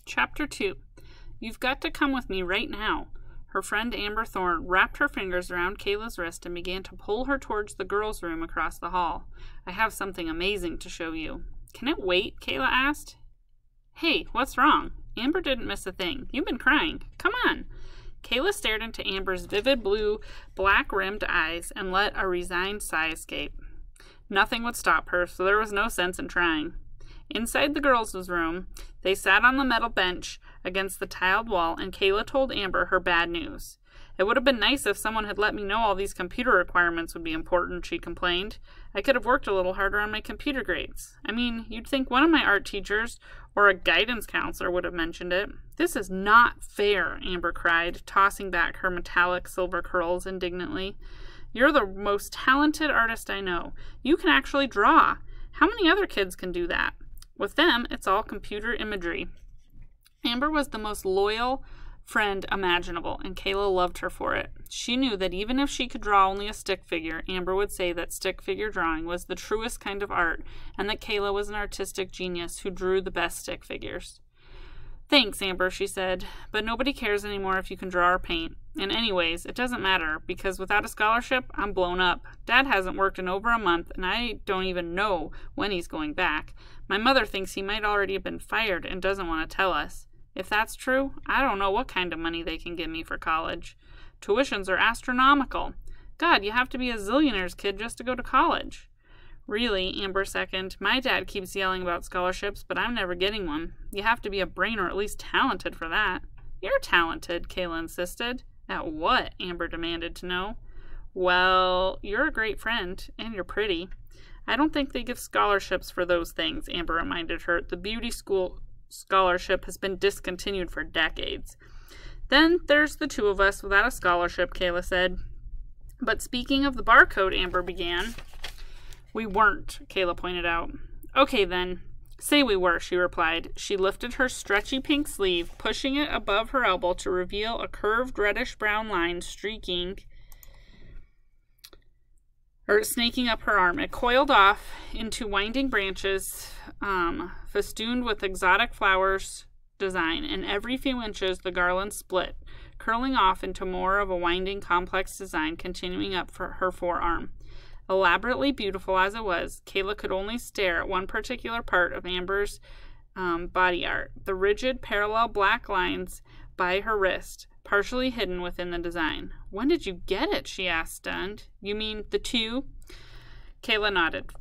Chapter 2. You've got to come with me right now. Her friend Amber Thorne wrapped her fingers around Kayla's wrist and began to pull her towards the girls' room across the hall. I have something amazing to show you. Can it wait? Kayla asked. Hey, what's wrong? Amber didn't miss a thing. You've been crying. Come on. Kayla stared into Amber's vivid blue, black-rimmed eyes and let a resigned sigh escape. Nothing would stop her, so there was no sense in trying. Inside the girls' room, they sat on the metal bench against the tiled wall, and Kayla told Amber her bad news. It would have been nice if someone had let me know all these computer requirements would be important, she complained. I could have worked a little harder on my computer grades. I mean, you'd think one of my art teachers or a guidance counselor would have mentioned it. This is not fair, Amber cried, tossing back her metallic silver curls indignantly. You're the most talented artist I know. You can actually draw. How many other kids can do that? With them, it's all computer imagery. Amber was the most loyal friend imaginable, and Kayla loved her for it. She knew that even if she could draw only a stick figure, Amber would say that stick figure drawing was the truest kind of art, and that Kayla was an artistic genius who drew the best stick figures. Thanks, Amber, she said, but nobody cares anymore if you can draw or paint. And anyways, it doesn't matter, because without a scholarship, I'm blown up. Dad hasn't worked in over a month, and I don't even know when he's going back. My mother thinks he might already have been fired and doesn't want to tell us. If that's true, I don't know what kind of money they can give me for college. Tuitions are astronomical. God, you have to be a zillionaire's kid just to go to college. Really, Amber seconded, my dad keeps yelling about scholarships, but I'm never getting one. You have to be a brain or at least talented for that. You're talented, Kayla insisted. At what? Amber demanded to know. Well, you're a great friend, and you're pretty. I don't think they give scholarships for those things, Amber reminded her. The beauty school scholarship has been discontinued for decades. Then there's the two of us without a scholarship, Kayla said. But speaking of the barcode, Amber began. We weren't, Kayla pointed out. Okay then, say we were, she replied. She lifted her stretchy pink sleeve, pushing it above her elbow to reveal a curved reddish-brown line snaking up her arm. It coiled off into winding branches, festooned with exotic flowers design, and every few inches the garland split, curling off into more of a winding, complex design, continuing up for her forearm. Elaborately beautiful as it was, Kayla could only stare at one particular part of Amber's body art, the rigid, parallel black lines by her wrist, partially hidden within the design. When did you get it? She asked, stunned. You mean the two? Kayla nodded.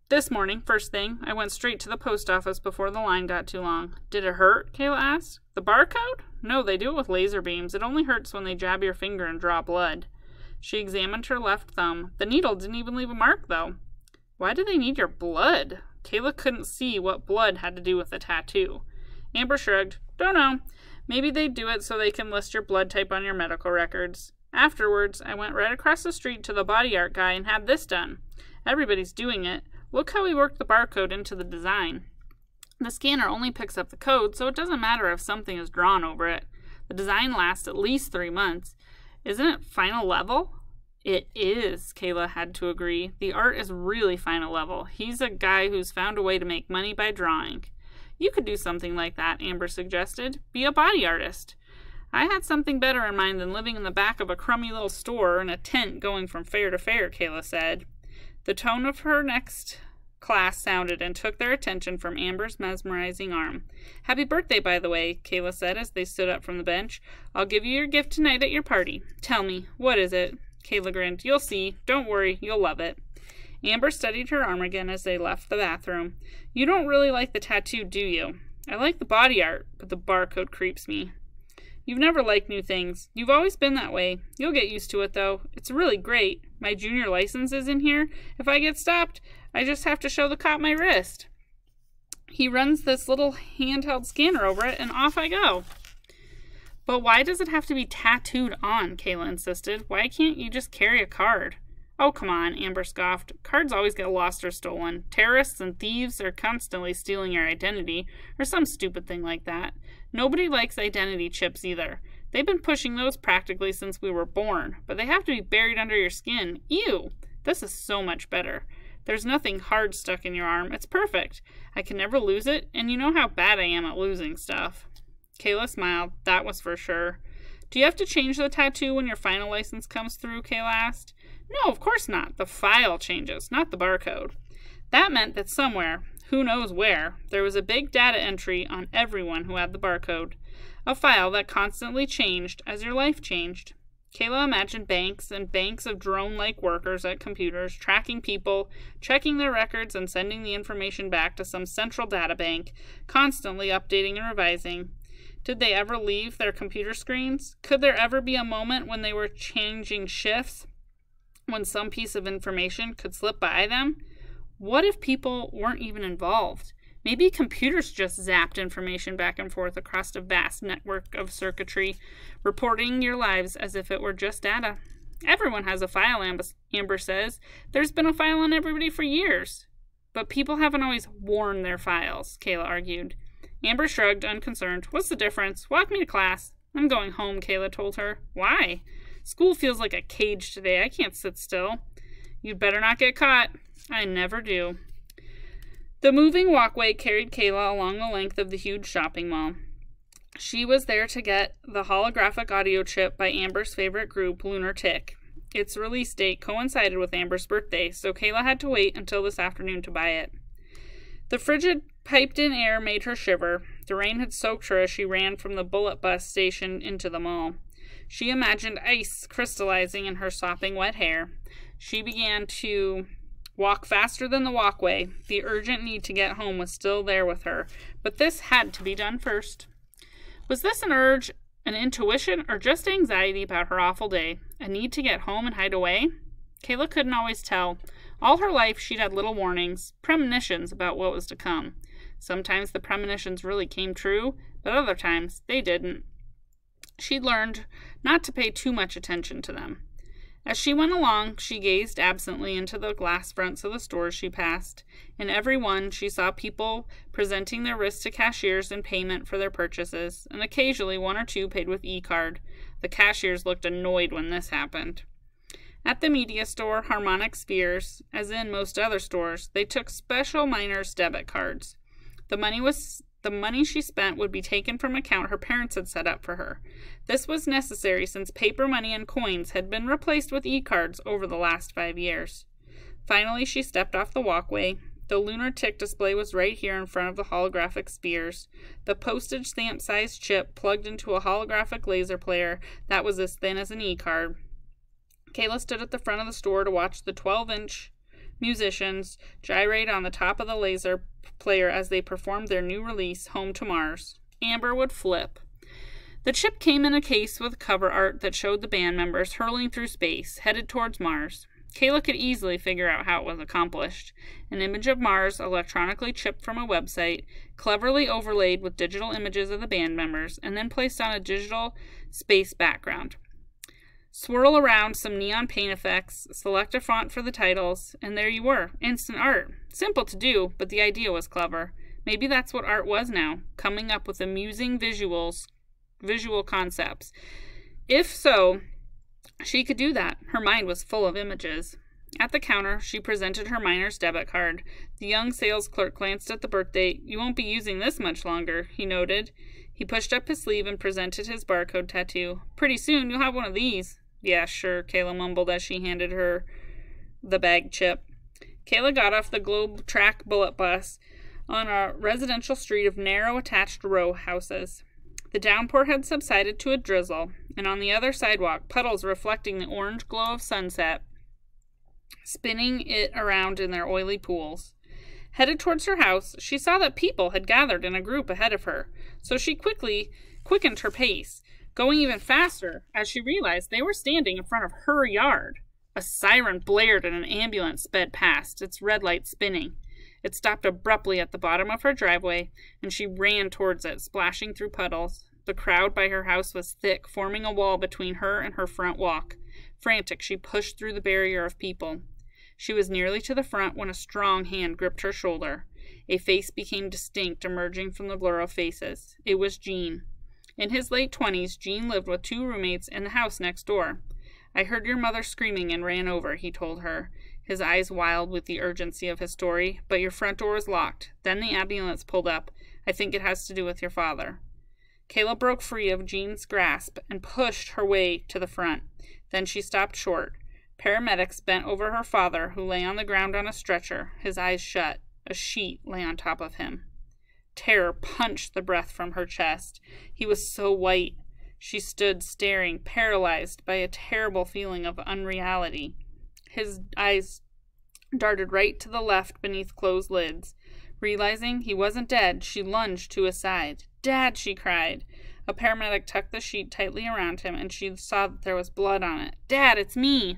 This morning, first thing. I went straight to the post office before the line got too long. Did it hurt? Kayla asked. The barcode? No, they do it with laser beams. It only hurts when they jab your finger and draw blood. She examined her left thumb. The needle didn't even leave a mark, though. Why do they need your blood? Kayla couldn't see what blood had to do with the tattoo. Amber shrugged. Don't know. Maybe they do it so they can list your blood type on your medical records. Afterwards, I went right across the street to the body art guy and had this done. Everybody's doing it. Look how he worked the barcode into the design. The scanner only picks up the code, so it doesn't matter if something is drawn over it. The design lasts at least 3 months. Isn't it final level? It is, Kayla had to agree. The art is really final level. He's a guy who's found a way to make money by drawing. You could do something like that, Amber suggested. Be a body artist. I had something better in mind than living in the back of a crummy little store in a tent going from fair to fair, Kayla said. The tone of her next class sounded and took their attention from Amber's mesmerizing arm. Happy birthday, by the way, Kayla said as they stood up from the bench. I'll give you your gift tonight at your party. Tell me, what is it? Kayla grinned. You'll see. Don't worry, you'll love it. Amber studied her arm again as they left the bathroom. You don't really like the tattoo, do you? I like the body art, but the barcode creeps me. You've never liked new things. You've always been that way. You'll get used to it, though. It's really great. My junior license is in here. If I get stopped, I just have to show the cop my wrist. He runs this little handheld scanner over it, and off I go. But why does it have to be tattooed on? Kayla insisted. Why can't you just carry a card? Oh, come on, Amber scoffed. Cards always get lost or stolen. Terrorists and thieves are constantly stealing your identity, or some stupid thing like that. Nobody likes identity chips either. They've been pushing those practically since we were born, but they have to be buried under your skin. Ew! This is so much better. There's nothing hard stuck in your arm. It's perfect. I can never lose it, and you know how bad I am at losing stuff. Kayla smiled. That was for sure. Do you have to change the tattoo when your final license comes through? Kayla asked. No, of course not. The file changes, not the barcode. That meant that somewhere, who knows where, there was a big data entry on everyone who had the barcode. A file that constantly changed as your life changed. Kayla imagined banks and banks of drone-like workers at computers, tracking people, checking their records, and sending the information back to some central data bank, constantly updating and revising. Did they ever leave their computer screens? Could there ever be a moment when they were changing shifts, when some piece of information could slip by them? What if people weren't even involved? Maybe computers just zapped information back and forth across a vast network of circuitry, reporting your lives as if it were just data. Everyone has a file, Amber says. There's been a file on everybody for years. But people haven't always worn their files, Kayla argued. Amber shrugged, unconcerned. What's the difference? Walk me to class. I'm going home, Kayla told her. Why? School feels like a cage today. I can't sit still. You'd better not get caught. I never do. The moving walkway carried Kayla along the length of the huge shopping mall. She was there to get the holographic audio chip by Amber's favorite group, Lunar Tick. Its release date coincided with Amber's birthday, so Kayla had to wait until this afternoon to buy it. The frigid, piped-in air made her shiver. The rain had soaked her as she ran from the bullet bus station into the mall. She imagined ice crystallizing in her sopping wet hair. She began to walk faster than the walkway. The urgent need to get home was still there with her, but this had to be done first. Was this an urge, an intuition, or just anxiety about her awful day? A need to get home and hide away? Kayla couldn't always tell. All her life she'd had little warnings, premonitions about what was to come. Sometimes the premonitions really came true, but other times they didn't. She'd learned not to pay too much attention to them. As she went along, she gazed absently into the glass fronts of the stores she passed. In every one, she saw people presenting their wrists to cashiers in payment for their purchases, and occasionally one or two paid with e-card. The cashiers looked annoyed when this happened. At the media store, Harmonic Spheres, as in most other stores, they took special miners' debit cards. The money she spent would be taken from an account her parents had set up for her. This was necessary since paper money and coins had been replaced with e-cards over the last 5 years. Finally, she stepped off the walkway. The Lunar Tick display was right here in front of the holographic spheres. The postage stamp-sized chip plugged into a holographic laser player that was as thin as an e-card. Kayla stood at the front of the store to watch the 12-inch musicians gyrate on the top of the laser player as they performed their new release, Home to Mars. Amber would flip. The chip came in a case with cover art that showed the band members hurling through space, headed towards Mars. Kayla could easily figure out how it was accomplished. An image of Mars, electronically chipped from a website, cleverly overlaid with digital images of the band members, and then placed on a digital space background. Swirl around some neon paint effects, select a font for the titles, and there you were, instant art. Simple to do, but the idea was clever. Maybe that's what art was now, coming up with amusing visual concepts. If so, she could do that. Her mind was full of images. At the counter, she presented her miner's debit card. The young sales clerk glanced at the birth date. You won't be using this much longer, he noted. He pushed up his sleeve and presented his barcode tattoo. Pretty soon, you'll have one of these. Yeah, sure, Kayla mumbled as she handed her the bag chip. Kayla got off the Globe Track bullet bus on a residential street of narrow attached row houses. The downpour had subsided to a drizzle, and on the other sidewalk, puddles reflecting the orange glow of sunset, spinning it around in their oily pools. Headed towards her house, she saw that people had gathered in a group ahead of her, so she quickly quickened her pace, going even faster as she realized they were standing in front of her yard. A siren blared and an ambulance sped past, its red light spinning. It stopped abruptly at the bottom of her driveway, and she ran towards it, splashing through puddles. The crowd by her house was thick, forming a wall between her and her front walk. Frantic, she pushed through the barrier of people. She was nearly to the front when a strong hand gripped her shoulder. A face became distinct, emerging from the blur of faces. It was Gene. In his late 20s, Gene lived with 2 roommates in the house next door. I heard your mother screaming and ran over, he told her, his eyes wild with the urgency of his story. But your front door was locked. Then the ambulance pulled up. I think it has to do with your father. Kayla broke free of Jean's grasp and pushed her way to the front. Then she stopped short. Paramedics bent over her father, who lay on the ground on a stretcher, his eyes shut. A sheet lay on top of him. Terror punched the breath from her chest. He was so white. She stood staring, paralyzed by a terrible feeling of unreality. His eyes darted right to the left beneath closed lids. Realizing he wasn't dead, she lunged to his side. "Dad!" she cried. A paramedic tucked the sheet tightly around him, and she saw that there was blood on it. "Dad, it's me!"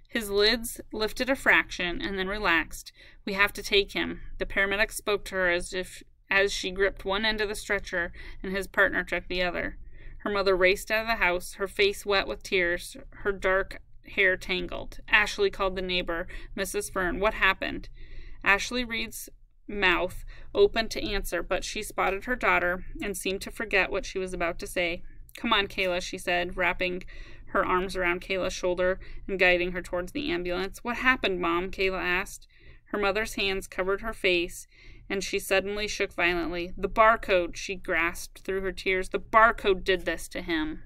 His lids lifted a fraction and then relaxed. "We have to take him." The paramedic spoke to her as she gripped one end of the stretcher and his partner took the other. Her mother raced out of the house, her face wet with tears, her dark hair tangled. Ashley called the neighbor, Mrs. Fern. "What happened?" Ashley Reed's mouth opened to answer, but she spotted her daughter and seemed to forget what she was about to say. "Come on, Kayla," she said, wrapping her arms around Kayla's shoulder and guiding her towards the ambulance. "What happened, Mom?" Kayla asked. Her mother's hands covered her face, and she suddenly shook violently. "The barcode," she gasped through her tears. "The barcode did this to him."